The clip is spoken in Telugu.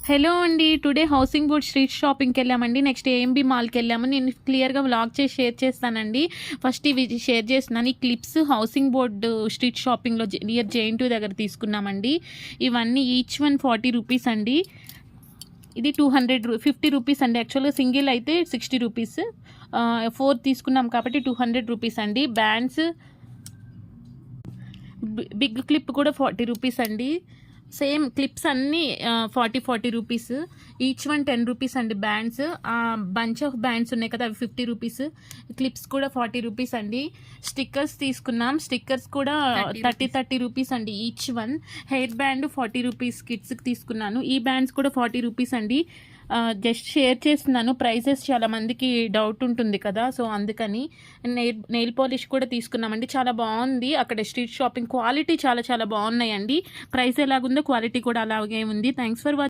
హలో అండి. టుడే హౌసింగ్ బోర్డ్ స్ట్రీట్ షాపింగ్కి వెళ్ళామండి. నెక్స్ట్ ఏఎంబీ మాల్కి వెళ్ళాము. నేను క్లియర్గా వ్లాగ్ చేసి షేర్ చేస్తానండి. ఫస్ట్ ఇవి షేర్ చేస్తున్నాను. ఈ క్లిప్స్ హౌసింగ్ బోర్డ్ స్ట్రీట్ షాపింగ్లో నియర్ జేఎన్2 దగ్గర తీసుకున్నామండి. ఇవన్నీ ఈచ్ వన్ 40 రూపీస్ అండి. ఇది 50 రూపీస్ అండి. యాక్చువల్గా సింగిల్ అయితే 60 రూపీస్. 4 తీసుకున్నాం కాబట్టి 200 రూపీస్ అండి. బ్యాండ్స్ బిగ్ క్లిప్ కూడా 40 రూపీస్ అండి. సేమ్ క్లిప్స్ అన్నీ 40 రూపీస్. ఈచ్ వన్ 10 రూపీస్ అండి. బ్యాండ్స్ బంచ్ ఆఫ్ బ్యాండ్స్ ఉన్నాయి కదా, అవి 50 రూపీస్. క్లిప్స్ కూడా 40 రూపీస్ అండి. స్టిక్కర్స్ తీసుకున్నాం. స్టిక్కర్స్ కూడా 30 రూపీస్ అండి each one. Hair band 40 rupees కిడ్స్కి తీసుకున్నాను. ఈ బ్యాండ్స్ కూడా 40 రూపీస్ అండి. జస్ట్ షేర్ చేస్తున్నాను. ప్రైసెస్ చాలా మందికి డౌట్ ఉంటుంది కదా, సో అందుకని. నెయిల్ పాలిష్ కూడా తీసుకున్నామండి. చాలా బాగుంది అక్కడ స్ట్రీట్ షాపింగ్. క్వాలిటీ చాలా చాలా బాగున్నాయండి. ప్రైస్ ఎలాగుందో క్వాలిటీ కూడా అలాగే ఉంది. Thanks for watching.